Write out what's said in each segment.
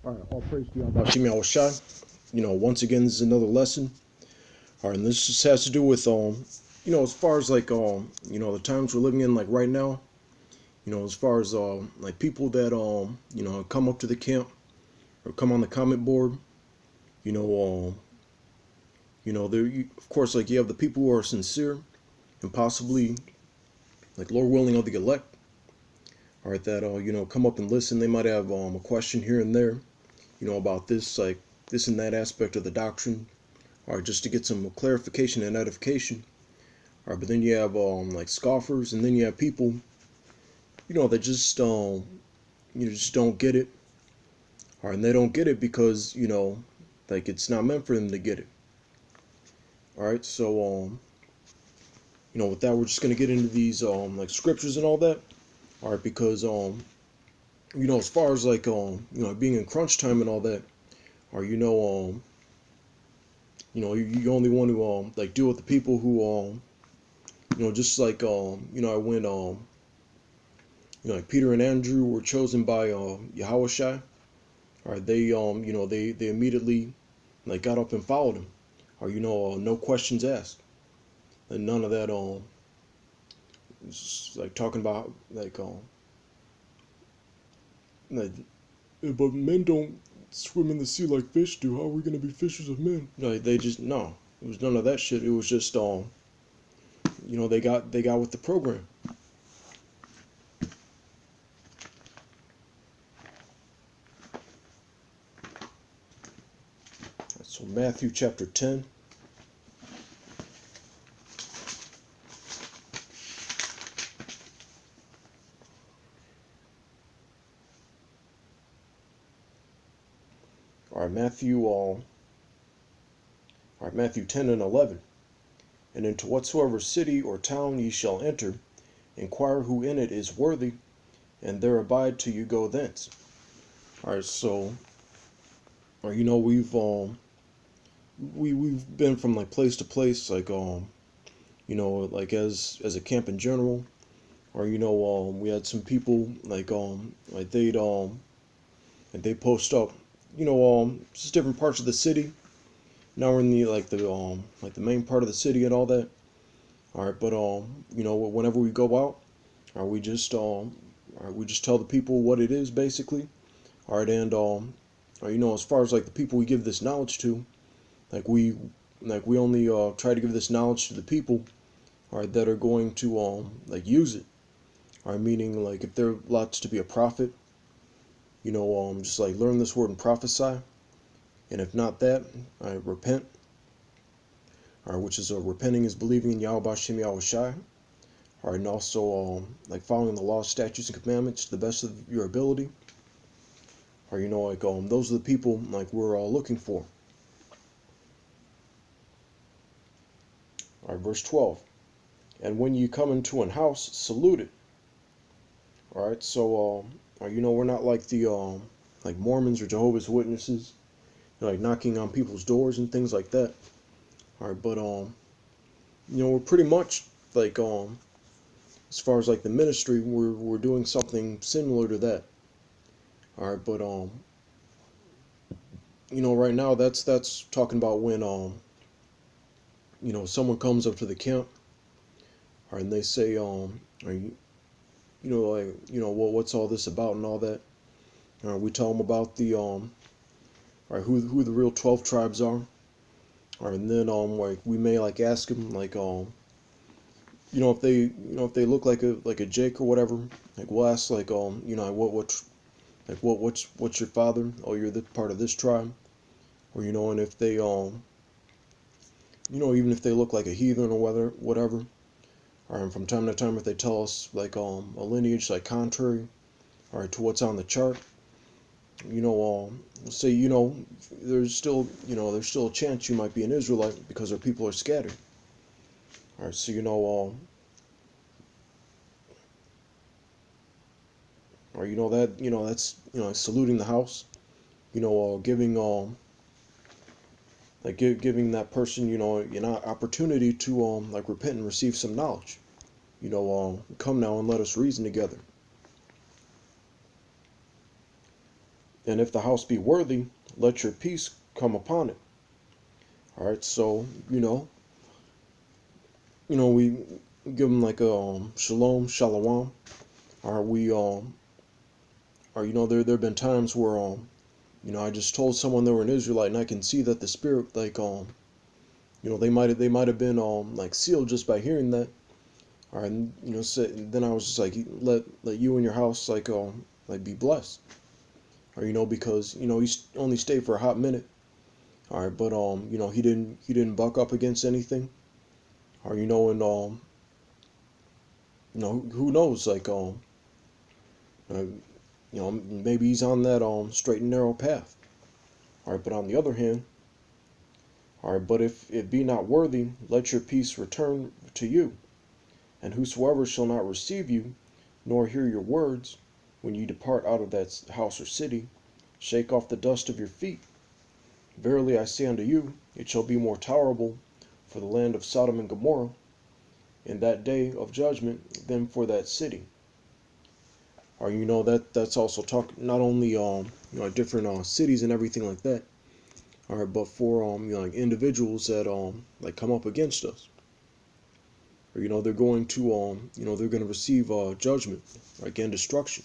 All right, all praise to Yahweh Shemi Awashai. Once again, this is another lesson. All right, and this just has to do with, as far as like, the times we're living in, like right now. As far as like people that, come up to the camp or come on the comment board. There, of course, like you have the people who are sincere and possibly, like Lord willing, of the elect. All right, that come up and listen. They might have a question here and there, about this, like this and that aspect of the doctrine, or just to get some clarification and edification. All right, but then you have like scoffers, and then you have people, that just just don't get it. All right, and they don't get it because like it's not meant for them to get it. All right, so with that, we're just gonna get into these like scriptures and all that. All right, because as far as like being in crunch time and all that, or you only want to like deal with the people who just like I went like Peter and Andrew were chosen by Yahushua. All right, they immediately like got up and followed him, or no questions asked, and none of that like talking about like but men don't swim in the sea like fish do. How are we gonna be fishers of men? Like they just no. It was none of that shit. It was just they got with the program. So Matthew chapter 10. All right, Matthew 10 and 11. And into whatsoever city or town ye shall enter, inquire who in it is worthy, and there abide till you go thence. All right, so, we've been from like place to place, like like as a camp in general, or we had some people like they post up, just different parts of the city. Now we're in the like the main part of the city and all that. All right, but whenever we go out, we just we just tell the people what it is basically. All right, and as far as like the people we give this knowledge to, we only try to give this knowledge to the people, all right, that are going to like use it. All right, meaning like if they're lots to be a prophet, just like learn this word and prophesy. And if not that, repent. All right, which is repenting is believing in Yahweh Shem Yahweh Shai. All right, and also like following the laws, statutes, and commandments to the best of your ability. Or those are the people like we're looking for. All right, verse 12. And when you come into an house, salute it. All right, so we're not like the like Mormons or Jehovah's Witnesses, like knocking on people's doors and things like that. All right, but we're pretty much like as far as like the ministry, we're doing something similar to that. All right, but right now that's talking about when someone comes up to the camp, all right, and they say are you what's all this about and all that. All right, we tell them about the all right, who the real 12 tribes are. All right, and then like we may like ask them like if they look like a Jake or whatever, like we'll ask like what's your father? Oh, you're the part of this tribe. Or and if they even if they look like a heathen or whatever. All right, and from time to time if they tell us like a lineage like contrary, all right, to what's on the chart, say there's still a chance you might be an Israelite because our people are scattered. All right, so or that that's saluting the house, giving like giving that person an opportunity to like repent and receive some knowledge. Come now and let us reason together. And if the house be worthy, let your peace come upon it. All right, so we give them like a shalom, shalom. All right, or there have been times where I just told someone they were an Israelite, and I can see that the spirit like they might have been like sealed just by hearing that. All right, and then I was just like, let you and your house like be blessed, or because he only stayed for a hot minute. All right, but he didn't buck up against anything, or and who knows, like uh, maybe he's on that straight and narrow path. All right, but on the other hand, all right, but if it be not worthy, let your peace return to you, and whosoever shall not receive you, nor hear your words, when ye depart out of that house or city, shake off the dust of your feet. Verily I say unto you, it shall be more tolerable for the land of Sodom and Gomorrah in that day of judgment than for that city. Or that's also talk not only different cities and everything like that. All right, but for like individuals that like come up against us, or they're going to they're going to receive judgment, like and destruction.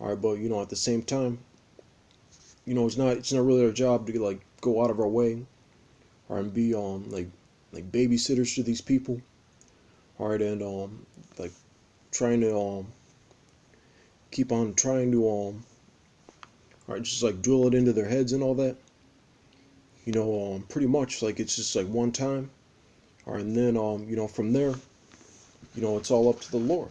All right, but at the same time, it's not really our job to like go out of our way, or and be like babysitters to these people. All right, and like trying to keep on trying to all right, just like drill it into their heads and all that. Pretty much like it's just like one time, all right, and then from there, it's all up to the Lord.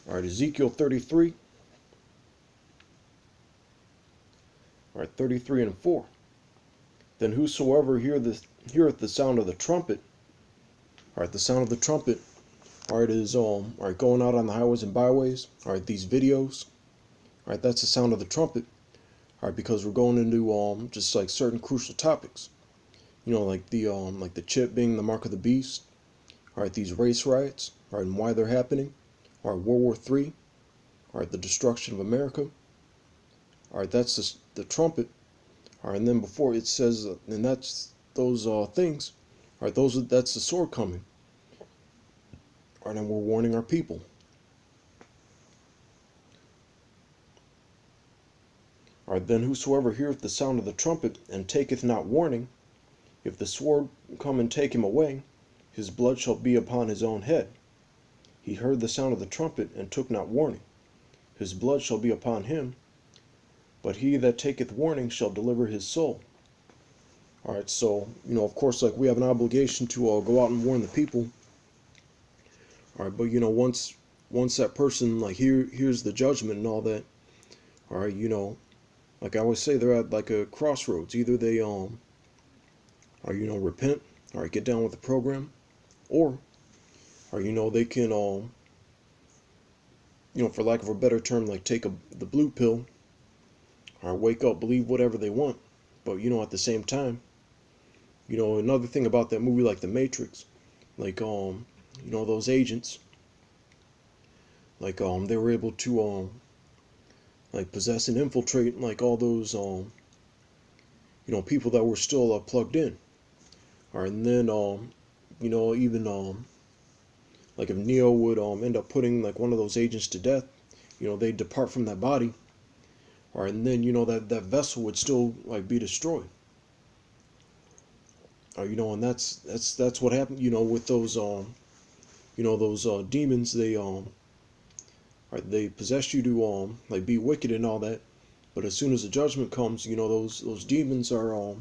All right, Ezekiel 33. All right, 33 and 4. Then whosoever heareth the sound of the trumpet, all right, the sound of the trumpet, all right, is all right, going out on the highways and byways, all right, these videos, all right, that's the sound of the trumpet, all right, because we're going into just like certain crucial topics, like the chip being the mark of the beast, all right, these race riots, all right, and why they're happening, all right, World War III, all right, the destruction of America, all right, that's the trumpet, all right, and then before it says, and that's those things, all right, that's the sword coming, all right, and we're warning our people. All right, then whosoever heareth the sound of the trumpet and taketh not warning, if the sword come and take him away, his blood shall be upon his own head. He heard the sound of the trumpet and took not warning, his blood shall be upon him, but he that taketh warning shall deliver his soul. All right, so of course, like we have an obligation to go out and warn the people. All right, but once that person like hears the judgment and all that, all right, like I always say, they're at like a crossroads. Either they or repent, all right, get down with the program, or they can for lack of a better term, like take the blue pill, or wake up, believe whatever they want. But at the same time, another thing about that movie, like The Matrix, like those agents, like they were able to like possess and infiltrate like all those people that were still plugged in. All right, and then even like if Neo would end up putting like one of those agents to death, they depart from that body. All right, and then that vessel would still like be destroyed. And that's what happened. With those those demons, they possess you to like be wicked and all that. But as soon as the judgment comes, those demons are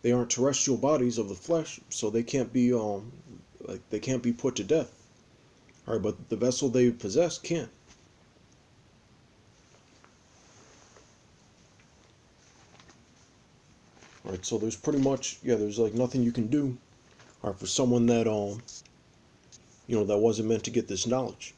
they aren't terrestrial bodies of the flesh, so they can't be like they can't be put to death. All right, but the vessel they possess can. All right, so there's pretty much there's like nothing you can do, all right, for someone that that wasn't meant to get this knowledge.